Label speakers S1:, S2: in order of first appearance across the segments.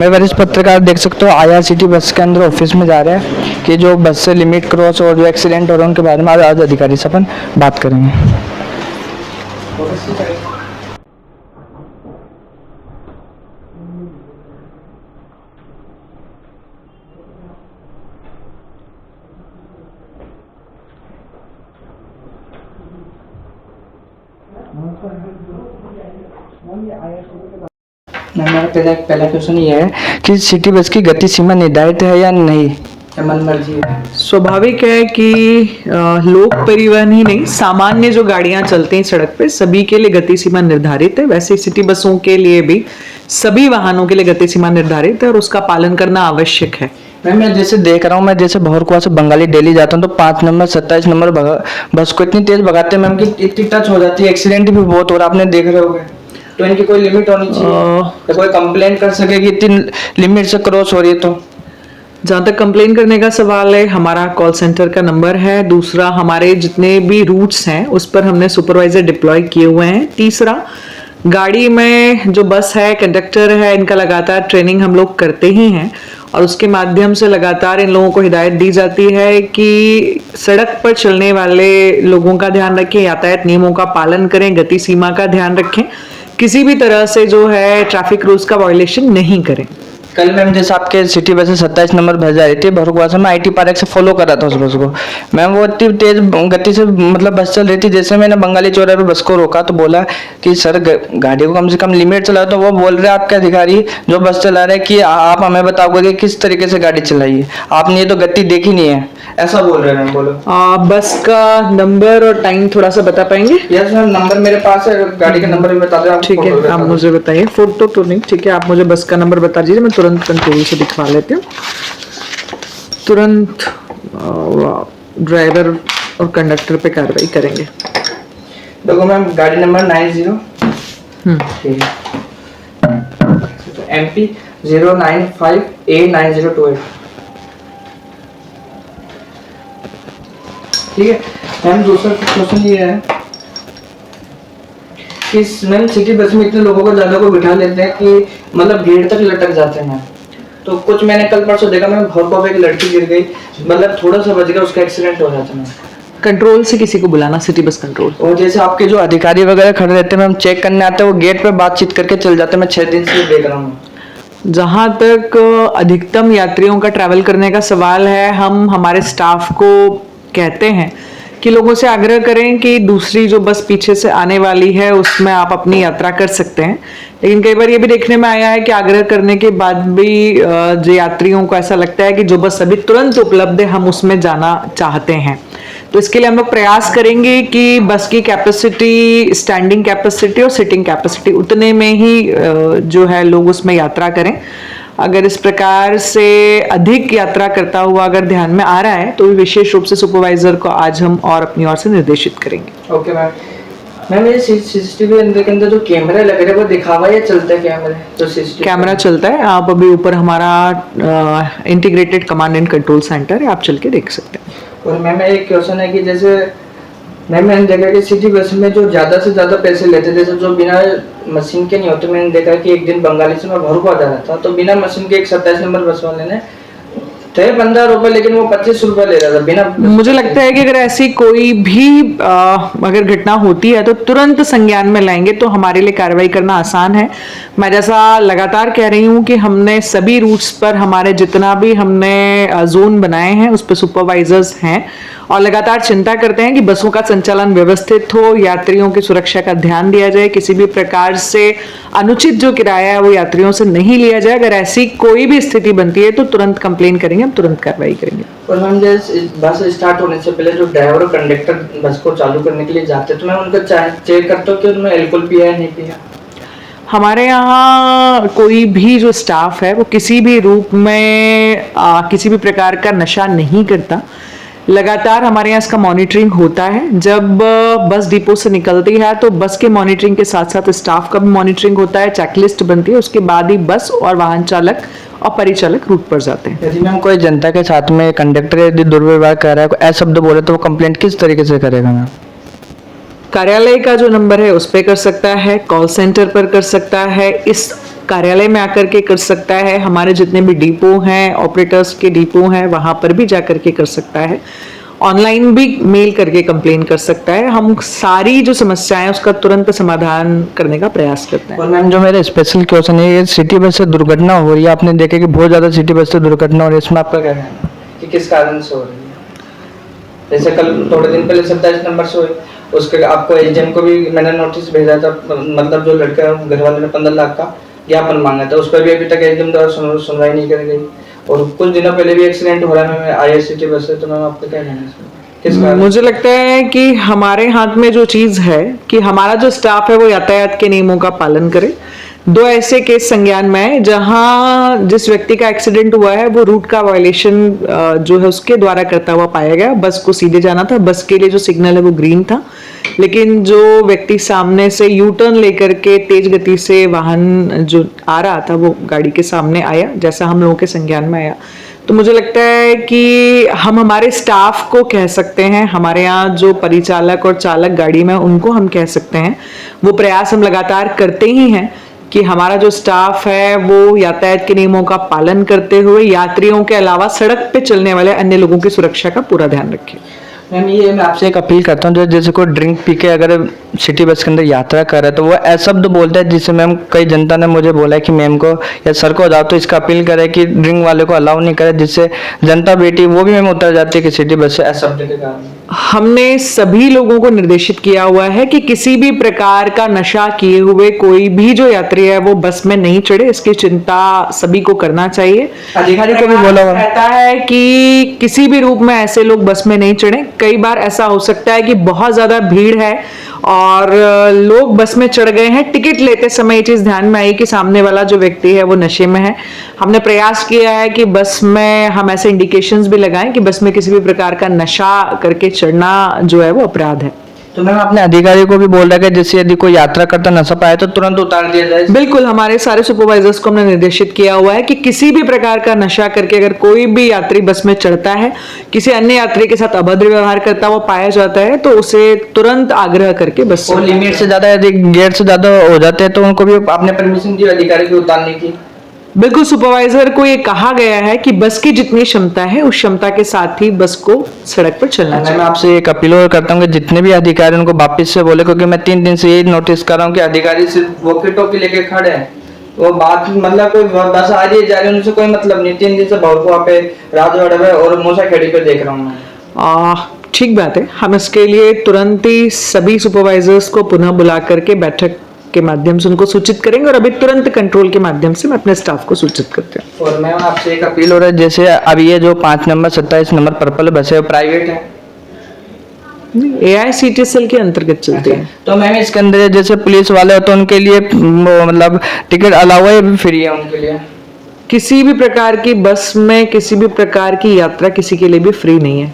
S1: मैं वरिष्ठ पत्रकार देख सकते हो IRCT बस के अंदर ऑफिस में जा रहे हैं कि जो बस से लिमिट क्रॉस और जो एक्सीडेंट हो रहे हैं उनके बारे में आज अधिकारी से अपन बात करेंगे। मेरा पहला क्वेश्चन ये है कि सिटी बस की गति सीमा निर्धारित है या नहीं, या मन मर्जी है?
S2: स्वाभाविक है कि लोक परिवहन ही नहीं, सामान्य जो गाड़ियां चलती हैं सड़क पे सभी के लिए गति सीमा निर्धारित है। वैसे सिटी बसों के लिए भी सभी वाहनों के लिए गति सीमा निर्धारित है और उसका पालन करना आवश्यक है।
S1: मैं जैसे देख रहा हूँ, मैं जैसे भोरकुआ से बंगाली डेली जाता हूँ तो 5 नंबर 27 नंबर बस को इतनी तेज भगाते हैं मैम कि इतनी टच हो जाती है, एक्सीडेंट भी बहुत हो रहा है, आपने देख रहे होगे। तो इनकी कोई लिमिट होनी चाहिए, कोई कंप्लेंट कर सके कि इतनी लिमिट से क्रॉस हो रही है। तो
S2: जहाँ तक कंप्लेन करने का सवाल है, हमारा कॉल सेंटर का नंबर है। दूसरा, हमारे जितने भी रूट्स हैं उस पर हमने सुपरवाइजर डिप्लॉय किए हुए हैं। तीसरा, गाड़ी में जो बस है, कंडक्टर है, इनका लगातार ट्रेनिंग हम लोग करते ही हैं और उसके माध्यम से लगातार इन लोगों को हिदायत दी जाती है कि सड़क पर चलने वाले लोगों का ध्यान रखें, यातायात नियमों का पालन करें, गति सीमा का ध्यान रखें, किसी भी तरह से जो है ट्रैफिक रूल्स का वायलेशन नहीं करें।
S1: कल मैम जैसे आपके सिटी बस से 27 नंबर बस जा रही थी भोरकुआ से, मैं IT पार्क से फॉलो कर रहा था उस बस को। मैम वो इतनी तेज गति से मतलब बस चल रही थी, जैसे मैंने बंगाली चौराहे पे बस को रोका तो बोला कि सर गाड़ी को कम से कम लिमिट चलाओ। तो वो बोल रहे हैं आपके अधिकारी जो बस चला रहे हैं कि आप हमें बताओगे कि किस तरीके से गाड़ी चलाई है, आपने ये तो गति देखी नहीं है, ऐसा बोल रहे हैं। बोलो
S2: बस का नंबर और टाइम थोड़ा सा बता पाएंगे?
S1: यस मैम, नंबर मेरे पास है, गाड़ी का नंबर भी बता दें।
S2: ठीक है, आप मुझे बताइए। फोटो तो नहीं, ठीक है, आप मुझे बस का नंबर बता दीजिए, मैं तुरंत कंट्रोल से दिखवा लेती हूँ। तुरंत ड्राइवर और कंडक्टर पे कार्रवाई करेंगे।
S1: देखो मैम, गाड़ी नंबर 90 MP 095A9028। ठीक है मैम। दूसरा क्वेश्चन ये है कि मैम सिटी बस में इतने लोगों को ज्यादा को बिठा लेते हैं कि मतलब गेट तक लटक जाते हैं। तो कुछ मैंने कल परसों देखा, मैं भोरकुआ पे एक लड़की गिर गई, मतलब थोड़ा सा बच गया, उसका एक्सीडेंट हो जाता है।
S2: कंट्रोल से किसी को बुलाना, सिटी बस कंट्रोल।
S1: और जैसे आपके जो अधिकारी वगैरह खड़े रहते हैं मैम, चेक करने आते हैं, वो गेट पे बातचीत करके चल जाते हैं। मैं 6 दिन से देख रहा हूँ।
S2: जहाँ तक अधिकतम यात्रियों का ट्रैवल करने का सवाल है, हम हमारे स्टाफ को कहते हैं कि लोगों से आग्रह करें कि दूसरी जो बस पीछे से आने वाली है उसमें आप अपनी यात्रा कर सकते हैं। लेकिन कई बार ये भी देखने में आया है कि आग्रह करने के बाद भी जो यात्रियों को ऐसा लगता है कि जो बस अभी तुरंत उपलब्ध है हम उसमें जाना चाहते हैं। तो इसके लिए हम लोग प्रयास करेंगे कि बस की कैपेसिटी, स्टैंडिंग कैपेसिटी और सिटिंग कैपेसिटी उतने में ही जो है लोग उसमें यात्रा करें। अगर इस प्रकार से अधिक यात्रा करता हुआ अगर ध्यान में आ रहा है तो विशेष रूप से सुपरवाइजर को आज हम और अपनी ओर से निर्देशित करेंगे।
S1: Okay ma'am. मैम ये CCTV अंदर के अंदर जो कैमरे लग रहे हैं वो दिखावा या चलता है कैमरे? तो CCTV
S2: कैमरा चलता है। आप अभी ऊपर हमारा integrated command and control centre है, आप चल के देख सकते हैं।
S1: और मैम एक क्वेश्चन है कि जैसे मैंने देखा कि सिटी बस में जो ज्यादा से ज्यादा पैसे लेते, जैसे जो बिना मशीन के नहीं होते। मैंने देखा कि एक दिन बंगाली से मैं भोरकुआ जा रहा था तो बिना मशीन के एक 27 नंबर बस वाले ने थे 15 रुपए, लेकिन वो 25 रुपए ले रहा था बिना।
S2: मुझे लगता है कि अगर ऐसी कोई भी अगर घटना होती है तो तुरंत संज्ञान में लाएंगे तो हमारे लिए कार्रवाई करना आसान है। मैं जैसा लगातार कह रही हूँ कि हमने सभी रूट्स पर हमारे जितना भी हमने जोन बनाए हैं उस पर सुपरवाइजर्स हैं और लगातार चिंता करते हैं कि बसों का संचालन व्यवस्थित हो, यात्रियों की सुरक्षा का ध्यान दिया जाए, किसी भी प्रकार से अनुचित जो किराया है वो यात्रियों से नहीं लिया जाए। अगर ऐसी कोई भी स्थिति बनती है तो तुरंत कंप्लेन करेंगे, हम तुरंत कार्रवाई करेंगे।
S1: और मैम जैसे बस स्टार्ट होने से पहले जो ड्राइवर और कंडक्टर बस को चालू करने के लिए जाते हैं तो मैं उनको चेक करता हूँ कि उन्होंने अल्कोहल पिया है नहीं पिया।
S2: हमारे यहाँ कोई भी जो स्टाफ है वो किसी भी रूप में किसी भी प्रकार का नशा नहीं करता। लगातार हमारे यहाँ इसका मॉनिटरिंग होता है। जब बस डिपो से निकलती है तो बस के मॉनिटरिंग के साथ साथ स्टाफ का भी मॉनिटरिंग होता है, चेकलिस्ट बनती है, उसके बाद ही बस और वाहन चालक और परिचालक रूट पर जाते हैं।
S1: यदि मैम कोई जनता के साथ में कंडक्टर यदि दुर्व्यवहार कर रहा है, कोई ऐसा शब्द बोले तो वो कंप्लेंट किस तरीके से करेगा मैम?
S2: कार्यालय का जो नंबर है उस पर कर सकता है, कॉल सेंटर पर कर सकता है। इस कार्यालय में आकर के कर सकता है, हमारे जितने भी डिपो हैं, ऑपरेटर्स के डिपो हैं, वहां पर भी जा करके कर सकता है, ऑनलाइन भी मेल करके कंप्लेन कर सकता है। हम सारी जो समस्याएं हैं उसका तुरंत समाधान करने का प्रयास करते हैं।
S1: और मैम जो मेरा स्पेशल क्वेश्चन है, ये सिटी बस से दुर्घटना हो रही है, आपने देखा कि बहुत ज़्यादा सिटी बस से दुर्घटना हो रही है, इसमें आपका क्या कहना है कि किस कारण से हो रही है? जैसे कल थोड़े दिन पहले 27 नंबर से हुई, उसके आपको एसडीएम को भी मैंने नोटिस भेजा था, मतलब जो लड़का घर वाले ने 15 लाख का ज्ञापन मांगा था, उस पर भी अभी तक एसडीएम द्वारा सुनवाई नहीं कर गई। और कुछ दिनों पहले भी एक्सीडेंट हो रहा है आईआरसीटी बस से, तो मैम आपका क्या कहना है इसमें? किस कारण?
S2: मुझे लगता है कि हमारे हाथ में जो चीज है कि हमारा जो स्टाफ है वो यातायात के नियमों का पालन करे। 2 ऐसे केस संज्ञान में है जहां जिस व्यक्ति का एक्सीडेंट हुआ है वो रूट का वायलेशन जो है उसके द्वारा करता हुआ पाया गया। बस को सीधे जाना था, बस के लिए जो सिग्नल है वो ग्रीन था, लेकिन जो व्यक्ति सामने से यू टर्न लेकर के तेज गति से वाहन जो आ रहा था वो गाड़ी के सामने आया, जैसा हम लोगों के संज्ञान में आया। तो मुझे लगता है कि हम हमारे स्टाफ को कह सकते हैं, हमारे यहाँ जो परिचालक और चालक गाड़ी में उनको हम कह सकते हैं, वो प्रयास हम लगातार करते ही हैं कि हमारा जो स्टाफ है वो यातायात के नियमों का पालन करते हुए यात्रियों के अलावा सड़क पे चलने वाले अन्य लोगों की सुरक्षा का पूरा ध्यान रखे।
S1: मैम ये मैं आपसे एक अपील करता हूँ, जो जैसे कोई ड्रिंक पी के अगर सिटी बस के अंदर यात्रा कर रहा है तो वो ऐसा शब्द बोलता है जिससे मैम कई जनता ने मुझे बोला है कि मैम को या सर को जाओ तो इसका अपील करे कि ड्रिंक वाले को अलाउ नहीं करे, जिससे जनता बेटी वो भी मैम उतर जाती है कि सिटी बस से ऐसा शब्द के कारण।
S2: हमने सभी लोगों को निर्देशित किया हुआ है कि किसी भी प्रकार का नशा किए हुए कोई भी जो यात्री है वो बस में नहीं चढ़े, इसकी चिंता सभी को करना चाहिए।
S1: अधिकारी को भी बोला हुआ
S2: कहता है कि किसी भी रूप में ऐसे लोग बस में नहीं चढ़े। कई बार ऐसा हो सकता है कि बहुत ज्यादा भीड़ है और लोग बस में चढ़ गए हैं, टिकट लेते समय ये चीज ध्यान में आई कि सामने वाला जो व्यक्ति है वो नशे में है। हमने प्रयास किया है कि बस में हम ऐसे इंडिकेशंस भी लगाएं कि बस में किसी भी प्रकार का नशा करके चढ़ना जो है वो अपराध है।
S1: तो मैम अपने अधिकारी को भी बोल रहा है कि जैसे यदि कोई यात्रा करता नशा पाए तो तुरंत उतार दिया जाए।
S2: बिल्कुल, हमारे सारे सुपरवाइजर्स को हमने निर्देशित किया हुआ है कि किसी भी प्रकार का नशा करके अगर कोई भी यात्री बस में चढ़ता है, किसी अन्य यात्री के साथ अभद्र व्यवहार करता हुआ पाया जाता है तो उसे तुरंत आग्रह करके बस
S1: और लिमिट से ज्यादा यदि गेट से ज्यादा हो जाते हैं तो उनको भी आपने परमिशन दी अधिकारी को उतारने की?
S2: बिल्कुल, सुपरवाइजर को ये कहा गया है कि बस की जितनी क्षमता है उस क्षमता के साथ ही बस को सड़क पर चलना चाहिए।
S1: मैं आपसे एक अपील और करता हूँ कि जितने भी अधिकारी उनको वापस से बोले, क्योंकि मैं 3 दिन से यही नोटिस कर रहा हूँ कि अधिकारी सिर्फ वॉकी टॉकी लेके खड़े हैं, वो बात मतलब कोई बस आ रही है जा रही है उनसे कोई मतलब नहीं। 3 दिन से भरपुआ पे राजवाड़ा पे और मूसाखेड़ी पे देख रहा हूँ मैं।
S2: ठीक बात है, हम इसके लिए तुरंत ही सभी सुपरवाइजर्स को पुनः बुला करके बैठक के माध्यम से उनको सूचित करेंगे और अभी तुरंत कंट्रोल के माध्यम से मैं अपने स्टाफ को सूचित करते हैं।
S1: और मैं आपसे एक अपील हो रहा है, जैसे अब ये जो 5 नंबर 27 नंबर पर्पल बस है प्राइवेट है,
S2: AICTSL के अंतर्गत चलती है।
S1: तो मैम इसके अंदर जैसे पुलिस वाले हो तो उनके लिए मतलब टिकट अलाउ है, फ्री है उनके लिए?
S2: किसी भी प्रकार की बस में किसी भी प्रकार की यात्रा किसी के लिए भी फ्री नहीं है।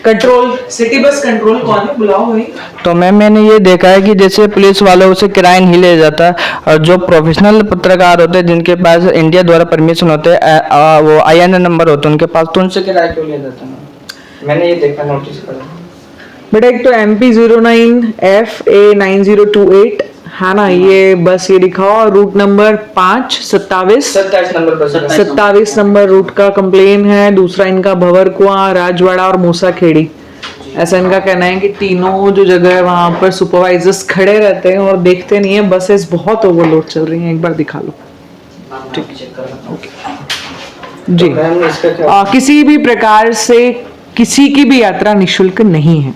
S2: कंट्रोल सिटी बस कंट्रोल कौन है, बुलाओ भाई। तो
S1: मैंने ये देखा है कि जैसे पुलिस वालों से किराया नहीं लिया जाता और जो प्रोफेशनल पत्रकार होते हैं जिनके पास इंडिया द्वारा परमिशन होते हैं वो IN नंबर होते हैं उनके पास, तो उनसे किराया क्यों लिया जाता है? मैंने ये देखा, नोटिस करा।
S2: बेटा एक तो MP09FA9028 है ना, ये बस ये दिखाओ, रूट नंबर 5 27
S1: नंबर बस
S2: 27 नंबर रूट का कंप्लेन है। दूसरा इनका भंवरकुआं, राजवाड़ा और मूसाखेड़ी, ऐसा इनका कहना है कि तीनों जो जगह है वहां पर सुपरवाइजर्स खड़े रहते हैं और देखते नहीं है, बसेस बहुत ओवरलोड चल रही हैं। एक बार दिखा लो। ठीक, जी। किसी भी प्रकार से किसी की भी यात्रा निःशुल्क नहीं है।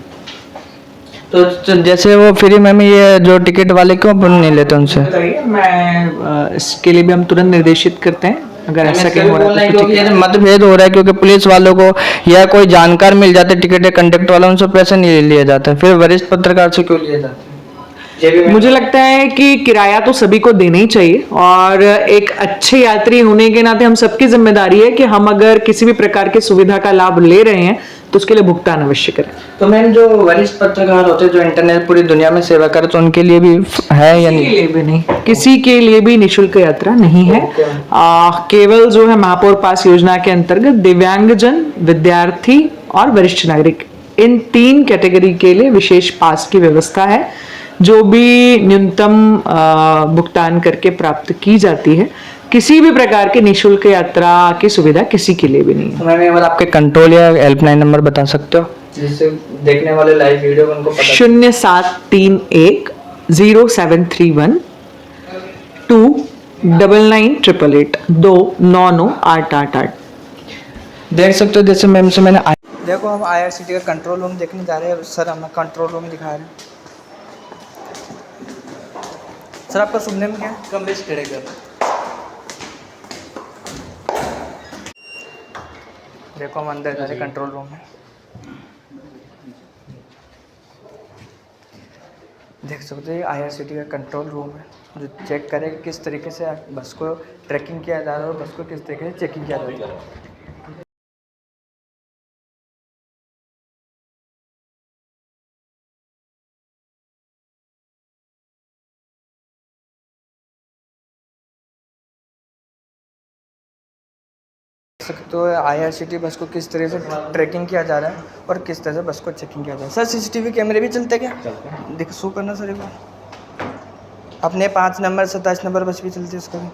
S1: तो जैसे वो फ्री में ये जो टिकट वाले क्यों नहीं लेते उनसे?
S2: मैं इसके लिए भी हम तुरंत निर्देशित करते हैं अगर ऐसा कहीं हो रहा है तो।
S1: क्योंकि मतभेद हो रहा है, क्योंकि पुलिस वालों को या कोई जानकार मिल जाते टिकट कंडक्टर वाला, उनसे पैसे नहीं लिया जाता, फिर वरिष्ठ पत्रकार से क्यों लिए जाते हैं?
S2: मुझे लगता है कि किराया तो सभी को देना ही चाहिए और एक अच्छे यात्री होने के नाते हम सबकी जिम्मेदारी है कि हम अगर किसी भी प्रकार की सुविधा का लाभ ले रहे हैं तो उसके लिए भुगतान अवश्य करें।
S1: तो मैम जो वरिष्ठ पत्रकार होते हैं जो इंटरनेट पूरी दुनिया में सेवा करे तो उनके लिए भी है या नहीं?
S2: किसी के लिए भी नहीं, किसी के लिए भी निःशुल्क यात्रा नहीं है। केवल जो है महापौर पास योजना के अंतर्गत दिव्यांगजन, विद्यार्थी और वरिष्ठ नागरिक, इन 3 कैटेगरी के लिए विशेष पास की व्यवस्था है। जो भी न्यूनतम भुगतान करके प्राप्त की जाती है, किसी भी प्रकार की निशुल्क यात्रा की सुविधा किसी के लिए भी नहीं है।
S1: तो मैम एक बार आपके कंट्रोल या हेल्पलाइन नंबर बता सकते हो जिससे देखने वाले लाइव वीडियो उनको पता
S2: 07310731 29988 2998888।
S1: देख सकते हो। जैसे मैम से मैंने देखो हम IRCTC का कंट्रोल रूम देखने जा रहे हैं। सर हमें कंट्रोल रूम दिखा रहे हैं। सर आपका शुभ नेम क्या है?
S3: कमलेश खेड़ेकर।
S1: देखो हम अंदर जा रहे हैं कंट्रोल रूम में। देख सकते हैं IRCTC का कंट्रोल रूम है जो चेक करेगा किस तरीके से बस को ट्रैकिंग किया जा रहा है और बस को किस तरीके से चेकिंग किया जा रहा है। सकते हो IRCTC बस को किस तरह से ट्रैकिंग किया जा रहा है और किस तरह से बस को चेकिंग किया जा रहा है। सर CCTV कैमरे भी चलते क्या?
S3: चलते हैं।
S1: देख शो करना सर एक बार। अपने 5 नंबर 27 नंबर बस भी चलती है उसका भी।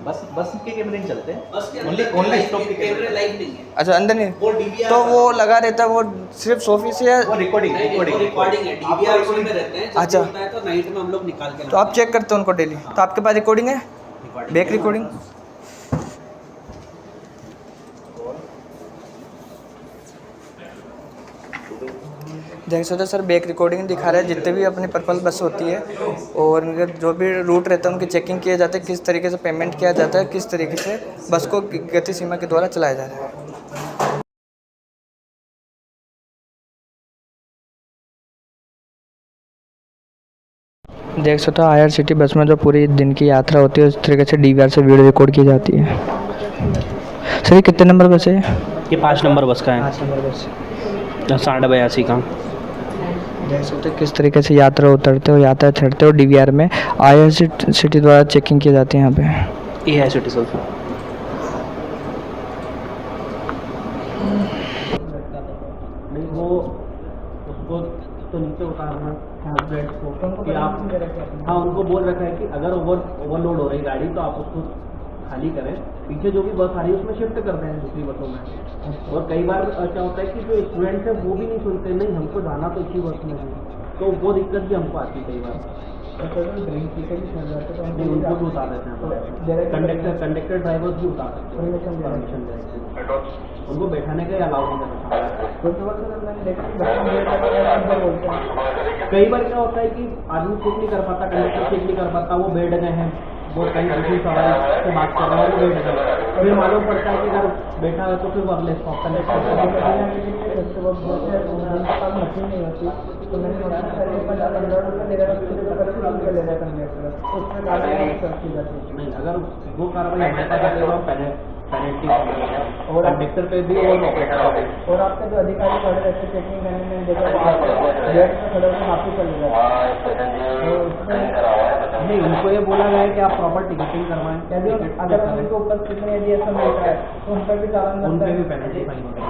S3: बस के कैमरे नहीं चलते हैं। ओनली स्टॉप के कैमरे लाइव नहीं है।
S1: अच्छा अंदर नहीं
S3: वो DVR
S1: तो वो लगा रहता है वो सिर्फ सोफी से या
S3: वो रिकॉर्डिंग
S4: है DVR उसी में रहते हैं। जब
S1: अच्छा।
S4: होता है तो नाइट में हम लोग निकाल के
S1: तो आप चेक करते हो उनको डेली। तो आपके पास रिकॉर्डिंग है बैक रिकॉर्डिंग? देख सकते हो सर बैक रिकॉर्डिंग दिखा रहा है जितने भी अपनी पर्पल बस होती है और इनके जो भी रूट रहता है उनकी चेकिंग किया जाता है, किस तरीके से पेमेंट किया जाता है, किस तरीके से बस को गति सीमा के द्वारा चलाया जा रहा है। देख सकते हो IRCTC बस में जो पूरी दिन की यात्रा होती है उस तरीके से DVR से वीडियो रिकॉर्ड की जाती है। सर ये कितने नंबर बस है?
S5: ये 5 नंबर बस का है।
S1: 5 नंबर बस।
S5: 82 का।
S1: देख सकते हो किस तरीके से यात्रा उतरते हो यात्रा चढ़ते हो DVR में IRCTC द्वारा चेकिंग की जाती है यहाँ पे।
S5: ये है सिटी सर। नहीं वो उसको तो नीचे उतारना बेड को कि आप हाँ उनको बोल रखा है कि अगर ओवरलोड हो रही गाड़ी तो आप उसको खाली करें, पीछे जो भी बस आ रही है उसमें शिफ्ट कर दें दूसरी बसों में। और कई बार क्या होता है कि जो स्टूडेंट्स हैं वो भी नहीं सुनते, नहीं हमको जाना तो इसी बस में है, तो वो दिक्कत भी हमको आती है कई बार। नहीं उनको भी उतार देते हैं, कंडक्टर ड्राइवर्स भी उतार सकते हैं परमिशन दे, उनको बैठाने का अलाउ नहीं करना। कई बार क्या होता है कि आदमी चेक नहीं कर पाता, कंडक्टर चेक नहीं कर पाता, वो बैठ गए हैं, वो कहीं दूसरी सवारी से बात कर रहा है, वो बैठ गए, फिर मालूम पड़ता है कि अगर बैठा है तो फिर वो अगले स्टॉप पर नहीं अगर वो कार्रवाई हमारे पास आती है तो पेनल्टी और कंडक्टर पे भी और ऑपरेटर पे भी।
S1: और आपके जो अधिकारी खड़े रहते चेकिंग करने में देखा गेट पे खड़े होकर वापस चले जाए
S5: नहीं उनको ये बोला गया है कि आप प्रॉपर टिकटिंग करवाएं।
S1: यदि अगर हम उनको उपस्थित में यदि ऐसा मिलता है तो उन पर भी चालान
S5: उन पर भी पेनल्टी फाइन होता है।